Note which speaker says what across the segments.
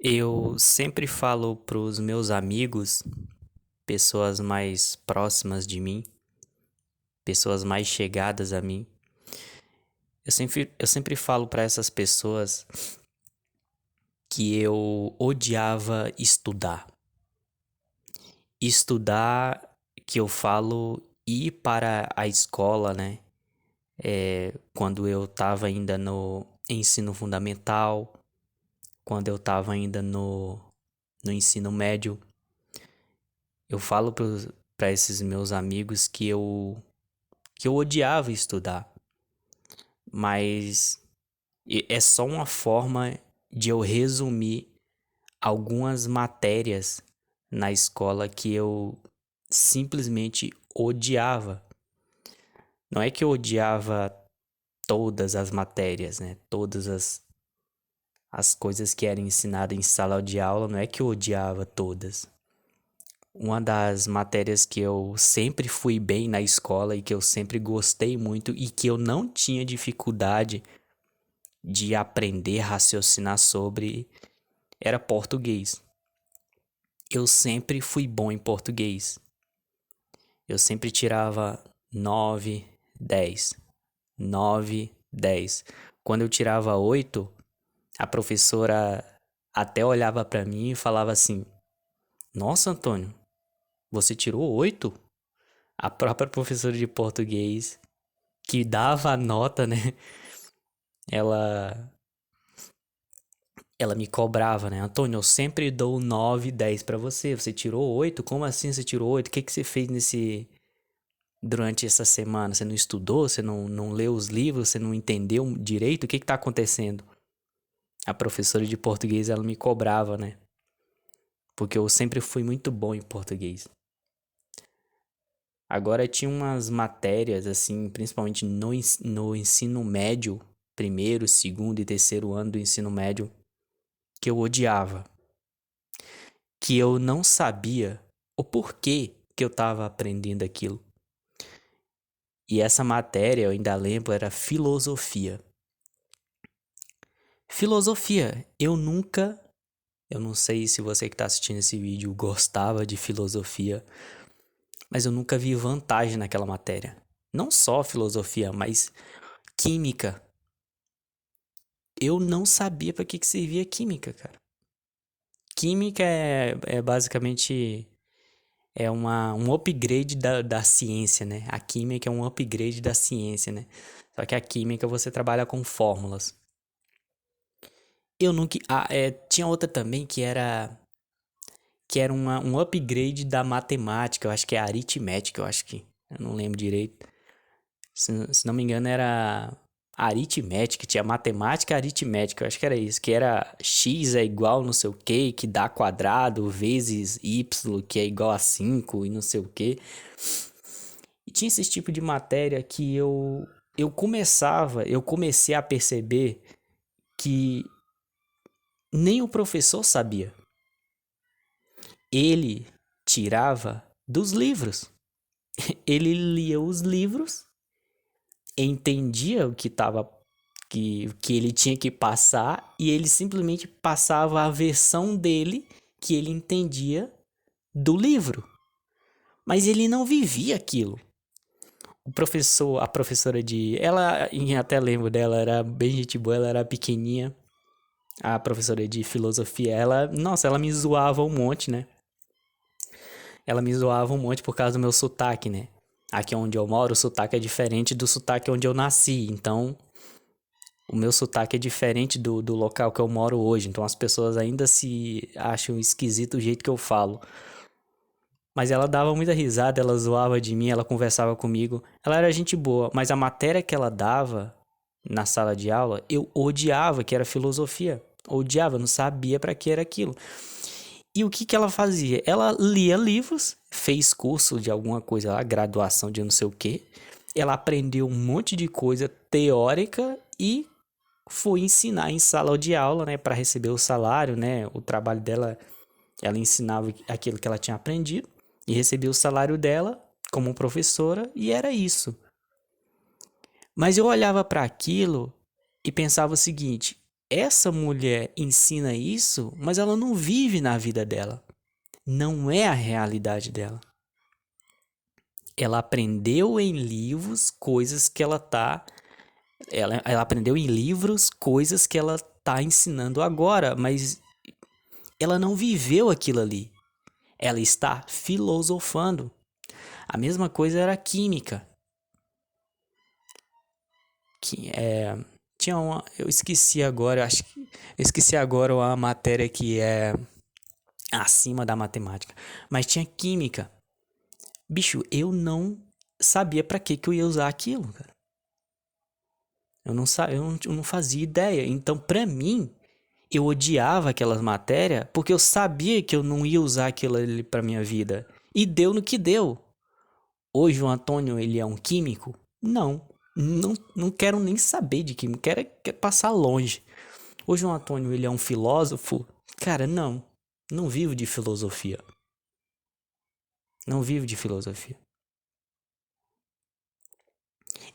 Speaker 1: Eu sempre falo pros meus amigos, pessoas mais próximas de mim, pessoas mais chegadas a mim. Eu sempre falo para essas pessoas que eu odiava estudar. Estudar, que eu falo ir para a escola, né? Quando eu tava ainda no ensino fundamental, quando eu tava ainda no ensino médio. Eu falo para esses meus amigos que eu odiava estudar, mas é só uma forma de eu resumir algumas matérias na escola que eu simplesmente odiava. Não é que eu odiava todas as matérias, né? Todas as coisas que eram ensinadas em sala de aula, não é que eu odiava todas. Uma das matérias que eu sempre fui bem na escola e que eu sempre gostei muito e que eu não tinha dificuldade de aprender, raciocinar sobre, era português. Eu sempre fui bom em português. Eu sempre tirava 9, 10, 9, 10. Quando eu tirava 8, a professora até olhava para mim e falava assim: Nossa, Antônio, você tirou 8? A própria professora de português que dava a nota, né? Ela ela me cobrava, né? Antônio, eu sempre dou 9, 10 pra você. Você tirou 8? Como assim você tirou 8? O que que você fez durante essa semana? Você não estudou? Você não leu os livros? Você não entendeu direito? O que que tá acontecendo? A professora de português, ela me cobrava, né? Porque eu sempre fui muito bom em português. Agora tinha umas matérias, assim, principalmente no ensino médio, primeiro, segundo e terceiro ano do ensino médio, que eu odiava, que eu não sabia o porquê que eu estava aprendendo aquilo. E essa matéria, eu ainda lembro, era filosofia. Filosofia, eu não sei se você que está assistindo esse vídeo gostava de filosofia, mas eu nunca vi vantagem naquela matéria. Não só filosofia, mas química. Eu não sabia para que servia química, cara. Química é basicamente um upgrade da ciência, né? A química é um upgrade da ciência, né? Só que a química você trabalha com fórmulas. Eu nunca. Tinha outra também que era um upgrade da matemática. Eu acho que é aritmética, eu acho que. Eu não lembro direito. Se não me engano, era aritmética, tinha matemática aritmética, eu acho que era isso, que era x é igual não sei o que dá quadrado, vezes y, que é igual a 5 e não sei o que. E tinha esse tipo de matéria que eu comecei a perceber que nem o professor sabia. Ele tirava dos livros. Ele lia os livros, entendia o que estava que ele tinha que passar e ele simplesmente passava a versão dele que ele entendia do livro. Mas ele não vivia aquilo. A professora até lembro dela, era bem gente boa, ela era pequenininha. A professora de filosofia, ela me zoava um monte, né? Ela me zoava um monte por causa do meu sotaque, né? Aqui onde eu moro, o sotaque é diferente do sotaque onde eu nasci. Então, o meu sotaque é diferente do local que eu moro hoje, então as pessoas ainda se acham esquisito o jeito que eu falo. Mas ela dava muita risada, ela zoava de mim, ela conversava comigo. Ela era gente boa, mas a matéria que ela dava na sala de aula, eu odiava, que era filosofia. Odiava, não sabia para que era aquilo. E o que que ela fazia? Ela lia livros, fez curso de alguma coisa lá, graduação de não sei o quê. Ela aprendeu um monte de coisa teórica e foi ensinar em sala de aula, né, para receber o salário, né? O trabalho dela, ela ensinava aquilo que ela tinha aprendido e recebia o salário dela como professora e era isso. Mas eu olhava para aquilo e pensava o seguinte: essa mulher ensina isso, mas ela não vive na vida dela. Não é a realidade dela. Ela aprendeu em livros coisas que ela tá. Ela aprendeu em livros coisas que ela tá ensinando agora, mas ela não viveu aquilo ali. Ela está filosofando. A mesma coisa era a química. Tinha uma, eu esqueci agora, acho que eu esqueci agora a matéria que é acima da matemática, mas tinha química. Bicho, eu não sabia pra que eu ia usar aquilo, cara. Eu não fazia ideia. Então, pra mim, eu odiava aquelas matérias porque eu sabia que eu não ia usar aquilo ali pra minha vida. E deu no que deu. Hoje o Antônio, ele é um químico? Não. Não quero nem saber de química. Quero passar longe. Hoje o Antônio, ele é um filósofo? Cara, não. Não vivo de filosofia. Não vivo de filosofia.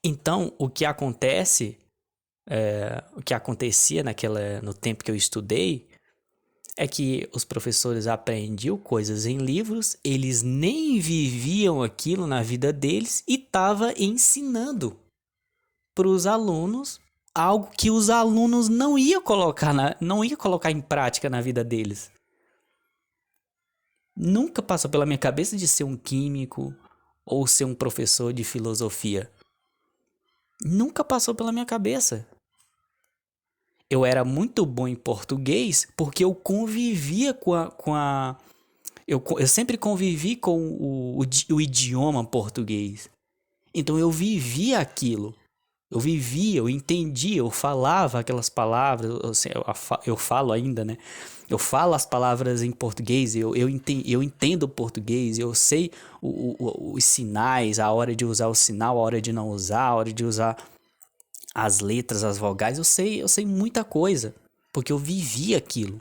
Speaker 1: Então, o que acontecia no tempo que eu estudei, é que os professores aprendiam coisas em livros, eles nem viviam aquilo na vida deles e tava ensinando para os alunos algo que os alunos não ia colocar em prática na vida deles. Nunca passou pela minha cabeça de ser um químico ou ser um professor de filosofia. Nunca passou pela minha cabeça. Eu era muito bom em português porque eu convivia eu sempre convivi com o idioma português. Então eu vivia aquilo. Eu vivia, eu entendia, eu falava aquelas palavras, eu falo ainda, né? Eu falo as palavras em português, eu entendo o português, eu sei os sinais, a hora de usar o sinal, a hora de não usar, a hora de usar as letras, as vogais, eu sei muita coisa, porque eu vivi aquilo.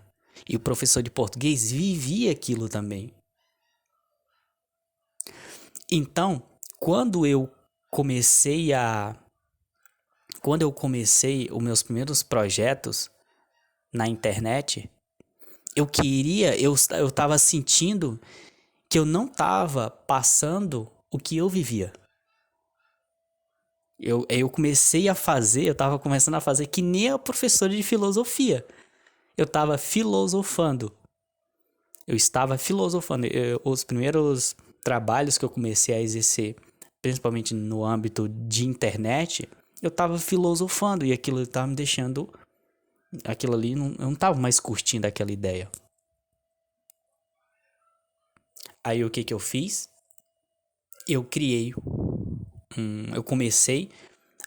Speaker 1: E o professor de português vivia aquilo também. Então, quando eu comecei os meus primeiros projetos na internet, eu tava sentindo que eu não tava passando o que eu vivia. Eu tava começando a fazer que nem a professora de filosofia. Eu tava filosofando. Eu estava filosofando. Os primeiros trabalhos que eu comecei a exercer, principalmente no âmbito de internet, eu tava filosofando e aquilo tava me deixando. Aquilo ali, eu não tava mais curtindo aquela ideia. Aí o que que eu fiz? Eu criei. Eu comecei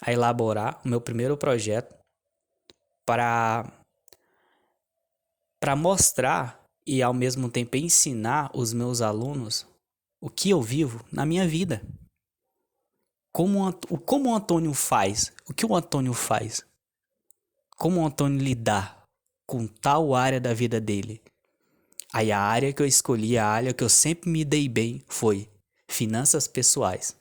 Speaker 1: a elaborar o meu primeiro projeto para mostrar e ao mesmo tempo ensinar os meus alunos o que eu vivo na minha vida. Como o Antônio faz? O que o Antônio faz? Como o Antônio lidar com tal área da vida dele? Aí a área que eu escolhi, a área que eu sempre me dei bem foi finanças pessoais.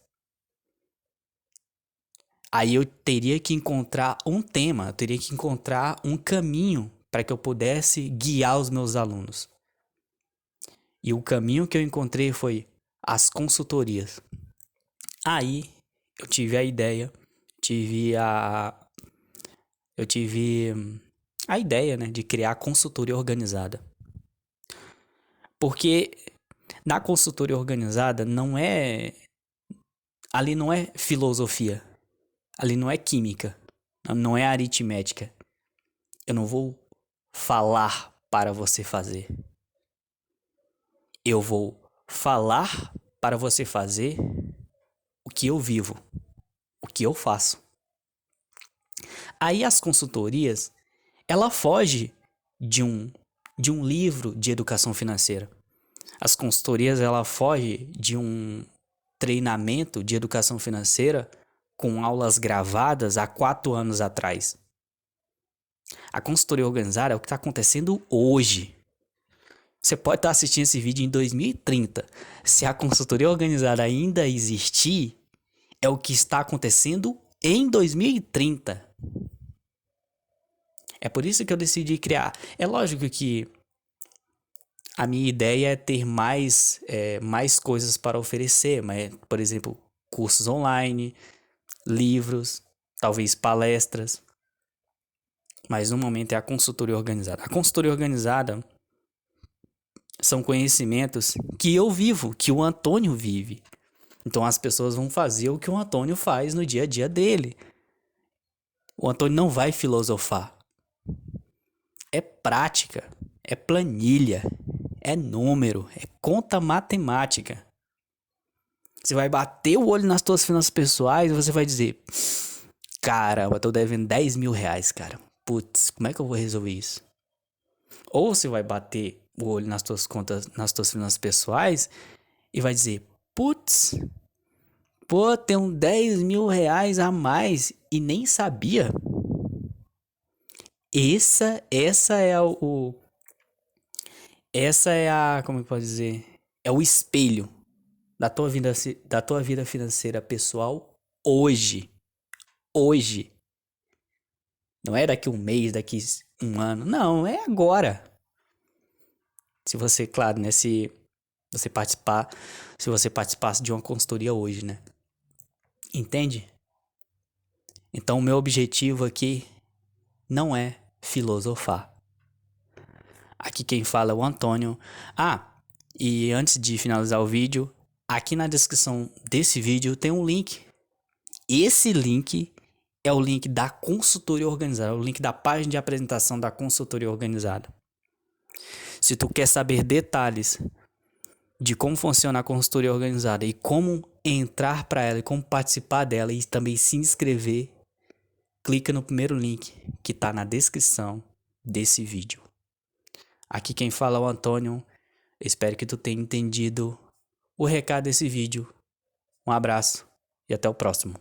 Speaker 1: Aí eu teria que encontrar um tema, eu teria que encontrar um caminho para que eu pudesse guiar os meus alunos. E o caminho que eu encontrei foi as consultorias. Aí eu tive a ideia, eu tive a ideia, né, de criar a consultoria organizada. Porque na consultoria organizada ali não é filosofia, ali não é química, não é aritmética. Eu não vou falar para você fazer. Eu vou falar para você fazer o que eu vivo, o que eu faço. Aí as consultorias, ela foge de um livro de educação financeira. As consultorias, ela foge de um treinamento de educação financeira com aulas gravadas há 4 anos atrás. A consultoria organizada é o que está acontecendo hoje. Você pode estar assistindo esse vídeo em 2030. Se a consultoria organizada ainda existir, é o que está acontecendo em 2030. É por isso que eu decidi criar. É lógico que a minha ideia é ter mais coisas para oferecer, mas, por exemplo, cursos online, livros, talvez palestras. Mas no momento é a consultoria organizada. A consultoria organizada são conhecimentos que eu vivo, que o Antônio vive. Então as pessoas vão fazer o que o Antônio faz no dia a dia dele. O Antônio não vai filosofar. É prática, é planilha, é número, é conta matemática. Você vai bater o olho nas suas finanças pessoais e você vai dizer: caramba, tô devendo 10 mil reais, cara. Putz, como é que eu vou resolver isso? Ou você vai bater o olho nas tuas contas, nas tuas finanças pessoais e vai dizer: putz, pô, tem um 10 mil reais a mais e nem sabia. Essa é essa é a, como eu posso dizer? É o espelho da tua vida financeira pessoal hoje. Hoje. Não é daqui um mês, daqui um ano. Não, é agora. Se você, claro, né? Se você participar, se você participasse de uma consultoria hoje, né? Entende? Então, o meu objetivo aqui não é filosofar. Aqui quem fala é o Antônio. Ah, e antes de finalizar o vídeo, aqui na descrição desse vídeo tem um link. Esse link é o link da consultoria organizada, é o link da página de apresentação da consultoria organizada. Se tu quer saber detalhes de como funciona a consultoria organizada e como entrar para ela e como participar dela e também se inscrever, clica no primeiro link que está na descrição desse vídeo. Aqui quem fala é o Antônio. Espero que tu tenha entendido o recado desse vídeo. Um abraço e até o próximo.